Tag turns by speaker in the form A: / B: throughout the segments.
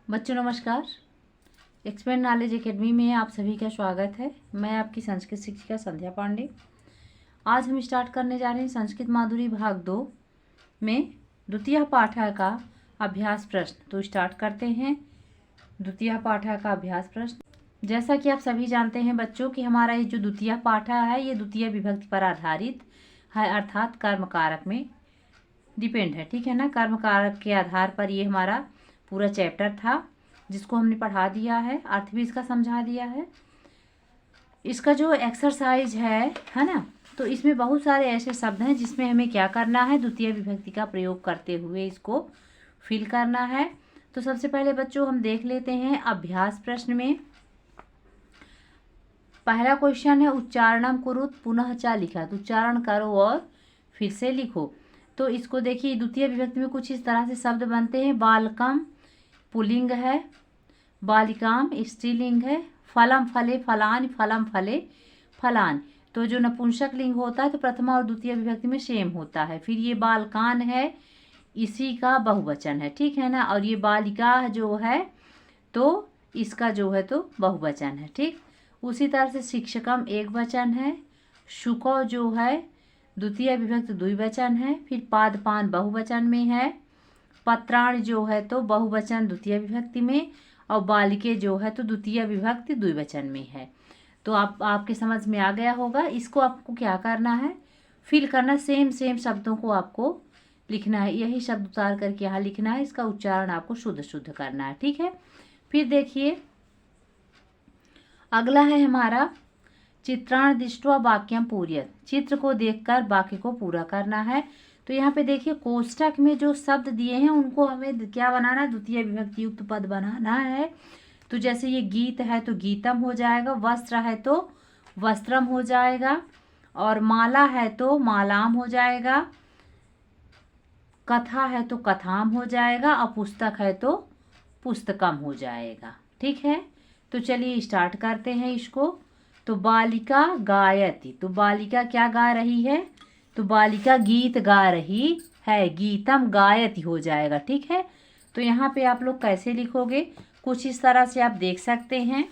A: बच्चों नमस्कार। Expand knowledge academy में आप सभी का स्वागत है। मैं आपकी संस्कृत शिक्षिका संध्या पांडे। आज हम स्टार्ट करने जा रहे हैं संस्कृत माधुरी भाग 2 में द्वितीय पाठा का अभ्यास प्रश्न। तो स्टार्ट करते हैं द्वितीय पाठा का अभ्यास प्रश्न। जैसा कि आप सभी जानते हैं बच्चों कि हमारा ये जो द्वितीय पाठा है ये द्वितीय विभक्ति पर आधारित है, अर्थात कर्म कारक में डिपेंड है। ठीक है ना, कर्म कारक के आधार पर ये हमारा पूरा चैप्टर था जिसको हमने पढ़ा दिया है, अर्थ भी इसका समझा दिया है। इसका जो एक्सरसाइज है ना, तो इसमें बहुत सारे ऐसे शब्द हैं जिसमें हमें क्या करना है, द्वितीय विभक्ति का प्रयोग करते हुए इसको फिल करना है। तो सबसे पहले बच्चों हम देख लेते हैं अभ्यास प्रश्न में। पहला क्वेश्चन है उच्चारणम कुरुत पुनः चा लिखा, तो उच्चारण करो और फिर से लिखो। तो इसको देखिए, द्वितीय विभक्ति में कुछ इस तरह से शब्द बनते हैं। बालकम पुल्लिंग है, बालिकाम स्त्रीलिंग है, फलम फले फलान, फलम फले फलान। तो जो नपुंसक लिंग होता है तो प्रथमा और द्वितीय विभक्ति में सेम होता है। फिर ये बालकान है, इसी का बहुवचन है। ठीक है ना, और ये बालिका जो है तो इसका जो है तो बहुवचन है। ठीक, उसी तरह से शिक्षकम एक वचन है, शुको जो है द्वितीय विभक्ति द्विवचन है। फिर पादपान बहुवचन में है, पत्राण जो है तो बहुवचन द्वितीय विभक्ति में, और बालिके जो है तो द्वितीय विभक्ति द्विवचन में है। तो आपके समझ में आ गया होगा। इसको आपको क्या करना है, फिल करना। सेम शब्दों को आपको लिखना है, यही शब्द उतार करके यहाँ लिखना है। इसका उच्चारण आपको शुद्ध करना है। ठीक है, फिर देखिए अगला है हमारा चित्राण दृष्ट्वा वाक्यम पूर्यत, चित्र को देखकर वाक्य को पूरा करना है। तो यहाँ पे देखिए कोष्ठक में जो शब्द दिए हैं उनको हमें क्या बनाना है, द्वितीय विभक्ति युक्त पद बनाना है। तो जैसे ये गीत है तो गीतम हो जाएगा, वस्त्र है तो वस्त्रम हो जाएगा, और माला है तो मालाम हो जाएगा, कथा है तो कथाम हो जाएगा, और पुस्तक है तो पुस्तकम हो जाएगा। ठीक है, तो चलिए स्टार्ट करते हैं इसको। तो बालिका गायति, तो बालिका क्या गा रही है, तो बालिका गीत गा रही है, गीतम गायति हो जाएगा। ठीक है, तो यहाँ पे आप लोग कैसे लिखोगे, कुछ इस तरह से आप देख सकते हैं।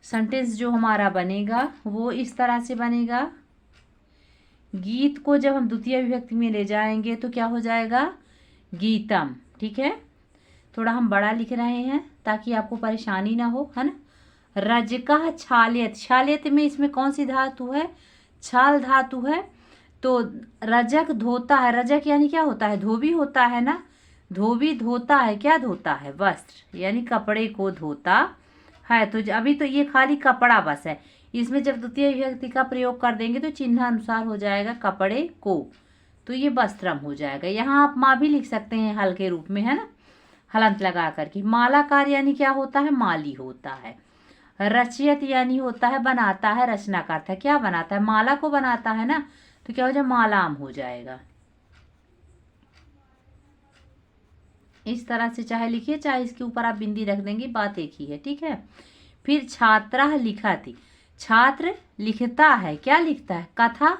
A: सेंटेंस जो हमारा बनेगा वो इस तरह से बनेगा। गीत को जब हम द्वितीय विभक्ति में ले जाएंगे तो क्या हो जाएगा, गीतम। ठीक है, थोड़ा हम बड़ा लिख रहे हैं ताकि आपको परेशानी ना हो, है ना। रजका छालियत, छालियत में इसमें कौन सी धातु है, छाल धातु है। तो रजक धोता है, रजक यानी क्या होता है, धोबी होता है ना। धोबी धोता है, क्या धोता है, वस्त्र यानी कपड़े को धोता है। तो अभी तो ये खाली कपड़ा बस है, इसमें जब द्वितीय विभक्ति का प्रयोग कर देंगे तो चिन्ह अनुसार हो जाएगा कपड़े को, तो ये वस्त्रम हो जाएगा। यहाँ आप माँ भी लिख सकते हैं हल के रूप में, है ना, हलंत लगा करके। मालाकार यानी क्या होता है, माली होता है। रचयत यानी होता है बनाता है, रचना का अर्थ है क्या बनाता है, माला को बनाता है ना, तो क्या हो जाएगा, मालाम हो जाएगा। इस तरह से चाहे लिखिए, चाहे इसके ऊपर आप बिंदी रख देंगे, बात एक ही है। ठीक है, फिर छात्रा लिखा थी, छात्र लिखता है, क्या लिखता है, कथा।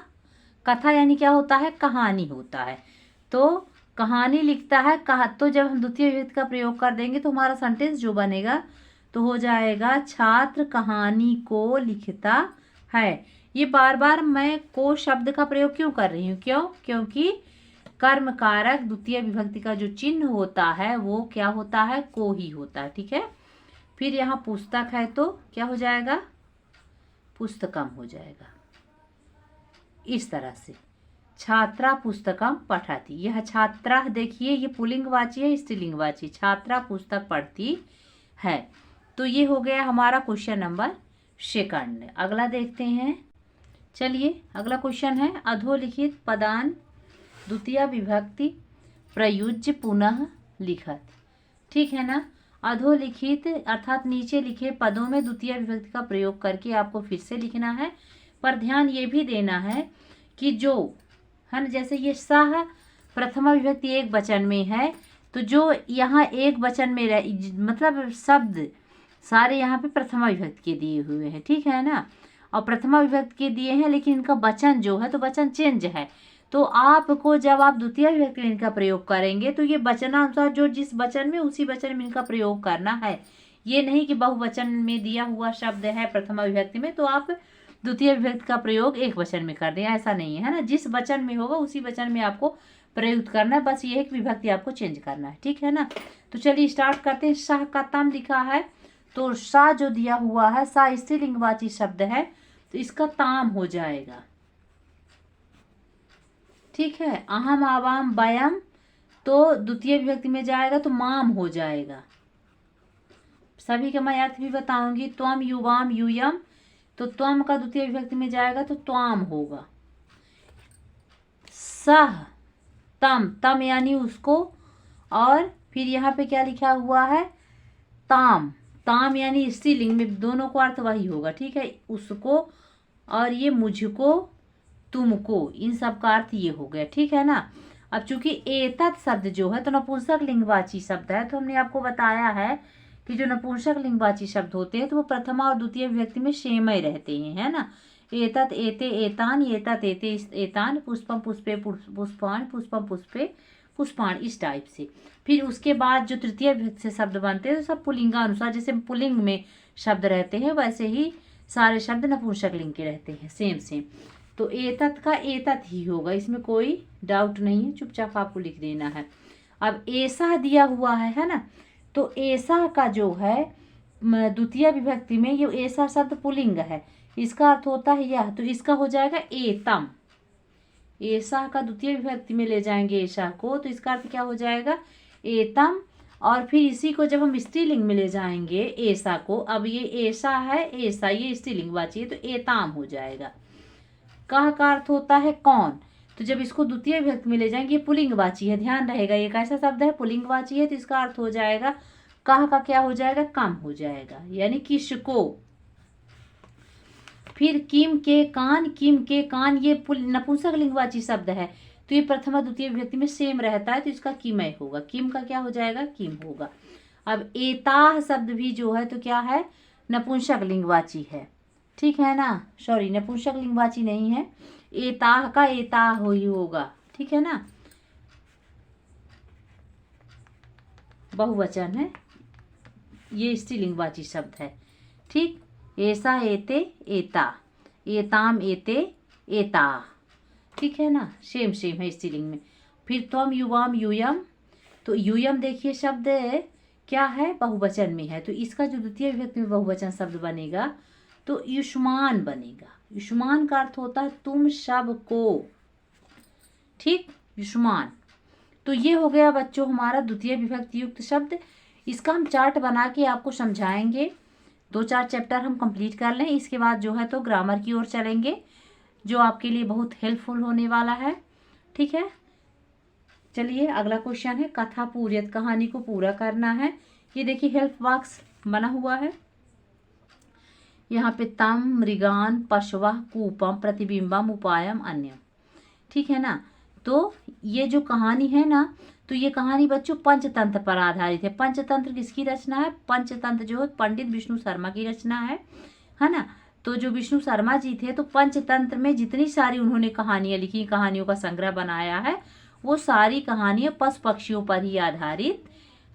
A: कथा यानी क्या होता है, कहानी होता है। तो कहानी लिखता है, कहा। तो जब हम द्वितीय विभक्ति का प्रयोग कर देंगे तो हमारा सेंटेंस जो बनेगा तो हो जाएगा छात्र कहानी को लिखता है। ये बार बार मैं को शब्द का प्रयोग क्यों कर रही हूँ, क्योंकि कर्म कारक द्वितीय विभक्ति का जो चिन्ह होता है वो क्या होता है, को ही होता है। ठीक है, फिर यहाँ पुस्तक है तो क्या हो जाएगा, पुस्तकम हो जाएगा। इस तरह से छात्रा पुस्तकम पठाती, यह छात्रा देखिए ये पुल्लिंगवाची है, स्त्रीलिंगवाची, छात्रा पुस्तक पढ़ती है। तो ये हो गया हमारा क्वेश्चन नंबर 2। अगला देखते हैं। चलिए अगला क्वेश्चन है अधोलिखित पदान द्वितीय विभक्ति प्रयुज्य पुनः लिखत। ठीक है ना, अधोलिखित अर्थात नीचे लिखे पदों में द्वितीय विभक्ति का प्रयोग करके आपको फिर से लिखना है। पर ध्यान ये भी देना है कि जो है ना, जैसे ये सह प्रथमा विभक्ति एक वचन में है, तो जो यहाँ एक वचन में मतलब शब्द सारे यहाँ पे प्रथमा विभक्ति के दिए हुए हैं। ठीक है ना, और प्रथमा विभक्ति के दिए हैं, लेकिन इनका वचन जो है तो वचन चेंज है। तो आपको जब आप द्वितीय विभक्ति में इनका प्रयोग करेंगे तो ये वचनानुसार जो जिस वचन में उसी वचन में इनका प्रयोग करना है। ये नहीं कि बहुवचन में दिया हुआ शब्द है प्रथमा विभक्ति में तो आप द्वितीय विभक्ति का प्रयोग एक वचन में कर दें, ऐसा नहीं है ना। जिस वचन में होगा उसी वचन में आपको प्रयुक्त करना है, बस ये एक विभक्ति आपको चेंज करना है, ठीक है ना। तो चलिए स्टार्ट करते हैं। शाह का तम लिखा है तो शाह जो दिया हुआ है सा स्त्रीलिंगवाची शब्द है तो इसका ताम हो जाएगा, ठीक है। अहम आवाम वयम तो द्वितीय विभक्ति में जाएगा तो माम हो जाएगा। सभी का मैं अर्थ भी बताऊंगी। त्वम युवाम यूयम तो त्वम का द्वितीय विभक्ति में जाएगा तो त्वाम होगा। सह तम, तम यानी उसको, और फिर यहाँ पे क्या लिखा हुआ है ताम, ताम यानी स्त्रीलिंग में, दोनों को अर्थ वही होगा, ठीक है। उसको और ये मुझको तुमको, इन सब का अर्थ ये हो गया, ठीक है ना। अब चूंकि एतत् शब्द जो है तो नपुंसक लिंगवाची शब्द है तो हमने आपको बताया है कि जो नपुंसक लिंगवाची शब्द होते हैं तो वो प्रथमा और द्वितीय विभक्ति में सेम ही रहते हैं, है ना। एतत् एते एतान, एतत् एते एतान, पुष्पम पुष्पे पुष्पान, पुष्पम पुष्पे पुष्पान, इस टाइप से। फिर उसके बाद जो तृतीय विभक्ति से शब्द बनते हैं तो सब पुल्लिंगानुसार, जैसे पुल्लिंग में शब्द रहते हैं वैसे ही सारे शब्द नपुंसक लिंग के रहते हैं, सेम सेम। तो एतत् का एतत् ही होगा, इसमें कोई डाउट नहीं है, चुपचाप आपको लिख देना है। अब ऐसा दिया हुआ है ना, तो ऐसा का जो है द्वितीय विभक्ति में ये ऐसा शब्द पुल्लिंग है, इसका अर्थ होता है यह, तो इसका हो जाएगा एतम। ऐसा का द्वितीय विभक्ति में ले जाएंगे ऐसा को तो इसका अर्थ क्या हो जाएगा एतम। और फिर इसी को जब हम स्त्रीलिंग में ले जाएंगे ऐसा को, अब ये ऐसा है, ऐसा ये स्त्रीलिंगवाची है तो एताम हो जाएगा। कह का अर्थ होता है कौन, तो जब इसको द्वितीय विभक्ति में ले जाएंगे, ये पुल्लिंगवाची है, ध्यान रहेगा ये कैसा शब्द है पुल्लिंगवाची है तो इसका अर्थ हो जाएगा कह का क्या हो जाएगा कम हो जाएगा, यानी किसको। फिर किम के कान, किम के कान ये नपुंसक लिंगवाची शब्द है तो ये प्रथमा द्वितीय विभक्ति में सेम रहता है तो इसका किमय होगा, किम का क्या हो जाएगा किम होगा। अब एताह शब्द भी जो है तो क्या है नपुंसक लिंगवाची है, ठीक है ना, सॉरी नपुंसक लिंगवाची नहीं है, एताह का एताह ही होगा, ठीक है ना, बहुवचन है, ये स्त्रीलिंगवाची शब्द है, ठीक। ऐसा एते एता, एताम एते एता, ठीक है ना, सेम सेम है स्त्रीलिंग में। फिर त्वम युवाम यूयम तो यूयम देखिए शब्द क्या है बहुवचन में है तो इसका जो द्वितीय विभक्ति में बहुवचन शब्द बनेगा तो युष्मान बनेगा। युष्मान का अर्थ होता है तुम सब को, ठीक, युष्मान। तो ये हो गया बच्चों हमारा द्वितीय विभक्ति युक्त शब्द। इसका हम चार्ट बना के आपको समझाएंगे, 2-4 चैप्टर हम कंप्लीट कर लें, इसके बाद जो है तो ग्रामर की ओर चलेंगे जो आपके लिए बहुत हेल्पफुल होने वाला है, ठीक है। चलिए अगला क्वेश्चन है कथा पूर्यत, कहानी को पूरा करना है। ये देखिए हेल्प बॉक्स बना हुआ है, यहाँ पे तम मृगान पशवा कूपम प्रतिबिंबम उपायम अन्यम, ठीक है ना। तो ये जो कहानी है ना तो ये कहानी बच्चों पंचतंत्र पर आधारित है। पंचतंत्र किसकी रचना है, पंचतंत्र जो है पंडित विष्णु शर्मा की रचना है ना। तो जो विष्णु शर्मा जी थे तो पंचतंत्र में जितनी सारी उन्होंने कहानियां लिखी, कहानियों का संग्रह बनाया है, वो सारी कहानियां पशु पक्षियों पर ही आधारित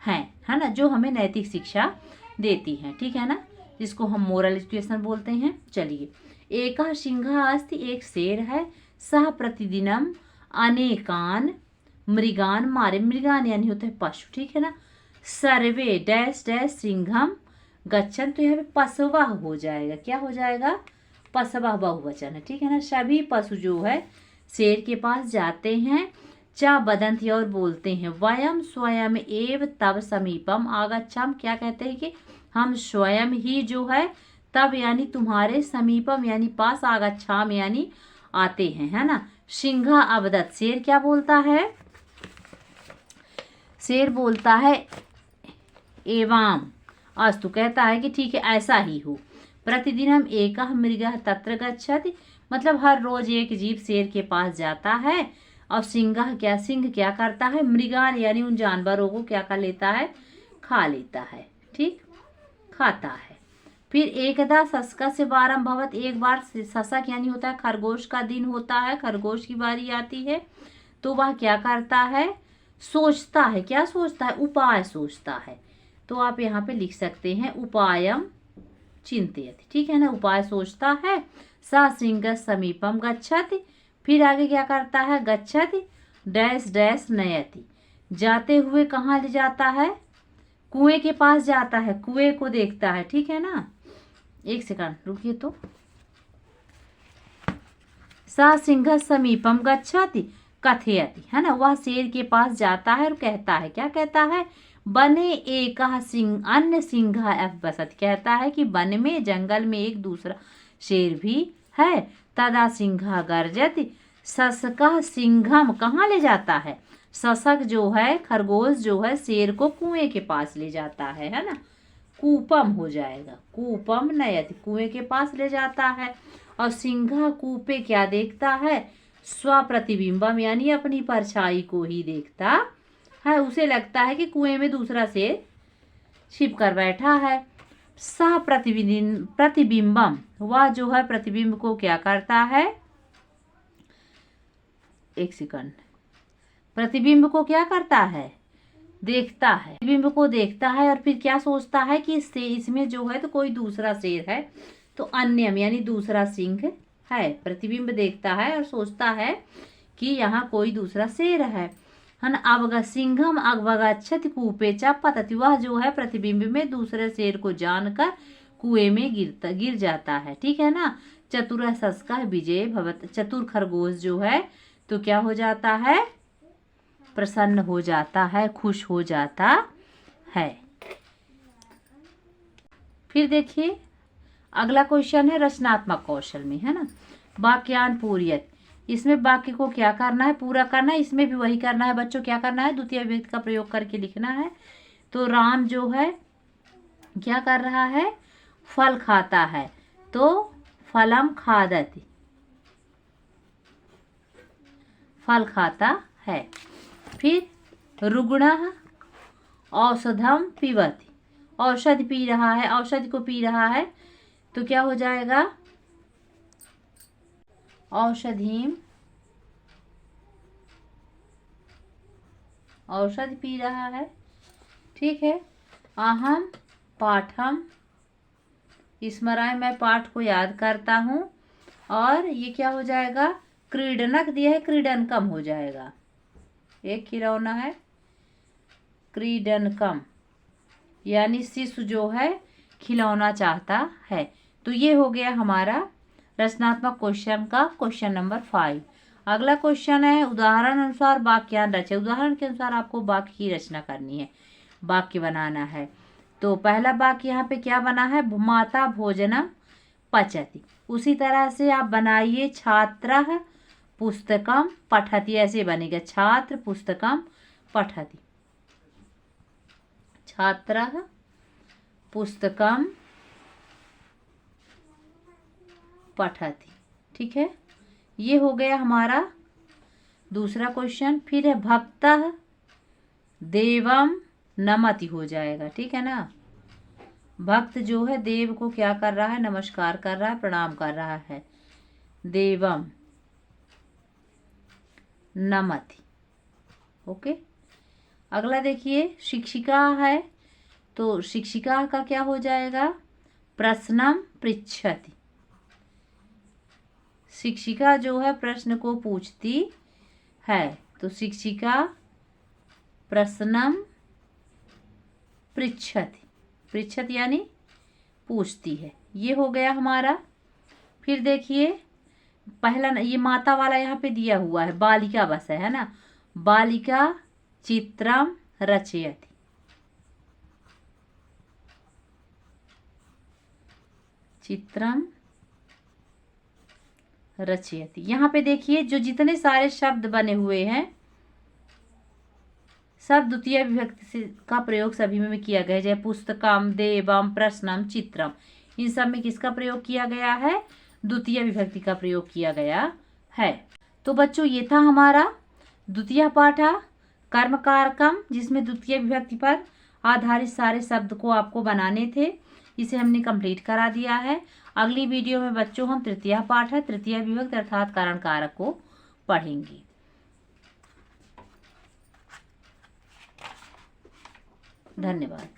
A: हैं, है ना, जो हमें नैतिक शिक्षा देती हैं, ठीक है ना, जिसको हम मोरल एजुकेशन बोलते हैं। चलिए एक सिंह अस्ति, एक शेर है, सह प्रतिदिनम अनेकान मृगान मारे, मृगान यानी होते हैं पशु, ठीक है ना। सर्वे डैश डैश सिंघम गच्छन तो यहाँ पे पशवा हो जाएगा, क्या हो जाएगा पशवा बहुवचन है, ठीक है ना। सभी पशु जो है शेर के पास जाते हैं, चा बदंती और बोलते हैं, वयम स्वयं एव तब समीपम आगच्छम, क्या कहते हैं कि हम स्वयं ही जो है तब यानी तुम्हारे समीपम यानी पास, आगच्छाम यानी आते हैं, है ना। सिंघा अवदत, शेर क्या बोलता है, शेर बोलता है एवं अस्तु, कहता है कि ठीक है ऐसा ही हो। प्रतिदिन हम एक मृगः तत्र गच्छति, मतलब हर रोज एक जीव शेर के पास जाता है। और सिंह क्या करता है, मृगान यानी उन जानवरों को क्या कर लेता है, खा लेता है, ठीक, खाता है। फिर एकदा शशका से वारम भवत, एक बार शशक यानी होता है खरगोश का दिन होता है, खरगोश की बारी आती है, तो वह क्या करता है, सोचता है। क्या सोचता है, उपाय सोचता है। तो आप यहाँ पे लिख सकते हैं उपायम चिंतयति, ठीक है ना, उपाय सोचता है। स सिंह समीपम गच्छति, फिर आगे क्या करता है, गच्छति डैश डैश नयति, जाते हुए कहाँ ले जाता है, कुएं के पास जाता है, कुएं को देखता है, ठीक है ना। एक सेकंड रुकिए। तो सा सिंह समीपम गच्छति कथयति, है ना, वह शेर के पास जाता है और कहता है, क्या कहता है, बने एक सिंह अन्य सिंह बसत, कहता है कि वन में जंगल में एक दूसरा शेर भी है। तदा सिंह गर्जति, शशका सिंघम कहाँ ले जाता है, शशक जो है खरगोश जो है शेर को कुएं के पास ले जाता है ना, कूपम हो जाएगा, कूपम नयति, कुएं के पास ले जाता है। और सिंह कूपे क्या देखता है, स्वप्रतिबिंबम यानी अपनी परछाई को ही देखता है, उसे लगता है कि कुएं में दूसरा शेर छिप कर बैठा है। सह प्रतिबिंबम, वह जो है प्रतिबिंब को क्या करता है, एक सेकंड, प्रतिबिंब को क्या करता है, देखता है, प्रतिबिंब को देखता है और फिर क्या सोचता है कि इसमें जो है तो कोई दूसरा शेर है, तो अन्यम यानी दूसरा सिंह है। प्रतिबिंब देखता है और सोचता है कि यहाँ कोई दूसरा शेर है ना। अवग सिंघम अवगच्छति कूपे च पतति, वह जो है प्रतिबिंब में दूसरे शेर को जानकर कुएं में गिर जाता है, ठीक है ना। चतुर शशका विजय भवत, चतुर खरगोश जो है तो क्या हो जाता है, प्रसन्न हो जाता है, खुश हो जाता है। फिर देखिए अगला क्वेश्चन है रचनात्मक कौशल में, है ना, वाक्यान पूर्यत, इसमें वाक्य को क्या करना है, पूरा करना है। इसमें भी वही करना है बच्चों, क्या करना है, द्वितीय विभक्ति का प्रयोग करके लिखना है। तो राम जो है क्या कर रहा है, फल खाता है, तो फलम खादति, फल खाता है। फिर रुग्णः औषधम पिबति, औषधि पी रहा है, औषधि को पी रहा है, तो क्या हो जाएगा, औषधिम, औषधि पी रहा है, ठीक है। अहम पाठम स्मराय, मैं पाठ को याद करता हूँ। और ये क्या हो जाएगा, क्रीडनक दिया है, क्रीडनकम हो जाएगा, एक खिलौना है, क्रीडनकम यानी शिशु जो है खिलौना चाहता है। तो ये हो गया हमारा रचनात्मक क्वेश्चन का क्वेश्चन नंबर 5। अगला क्वेश्चन है उदाहरण अनुसार वाक्यान रचे, उदाहरण के अनुसार आपको वाक्य की रचना करनी है, वाक्य बनाना है। तो पहला वाक्य यहाँ पे क्या बना है, माता भोजनम पचति, उसी तरह से आप बनाइए छात्रः पुस्तकम पठति, ऐसे बनेगा, छात्र पुस्तकम पठति, छात्रः पुस्तकम पठति, ठीक है। ये हो गया हमारा दूसरा क्वेश्चन। फिर है भक्तः देवम नमति हो जाएगा, ठीक है ना, भक्त जो है देव को क्या कर रहा है, नमस्कार कर रहा है, प्रणाम कर रहा है, देवम नमति, ओके। अगला देखिए शिक्षिका है, तो शिक्षिका का क्या हो जाएगा, प्रश्नम पृच्छति, शिक्षिका जो है प्रश्न को पूछती है, तो शिक्षिका प्रश्नम पृच्छति, पृच्छति यानी पूछती है, ये हो गया हमारा। फिर देखिए पहला ये माता वाला यहाँ पे दिया हुआ है, बालिका बस है ना, बालिका चित्रम रचयति, चित्रम रचयति। यहाँ पे देखिए जो जितने सारे शब्द बने हुए हैं सब द्वितीय विभक्ति का प्रयोग सभी में किया गया है, जैसे पुस्तकम, देवम, प्रश्नम, चित्रम, इन सब में किसका प्रयोग किया गया है, द्वितीय विभक्ति का प्रयोग किया गया है। तो बच्चों ये था हमारा द्वितीय पाठा कर्म कारकम, जिसमें द्वितीय विभक्ति पर आधारित सारे शब्द को आपको बनाने थे। इसे हमने कंप्लीट करा दिया है। अगली वीडियो में बच्चों हम तृतीया पाठ है, तृतीया विभक्ति अर्थात कारण कारक को पढ़ेंगे। धन्यवाद।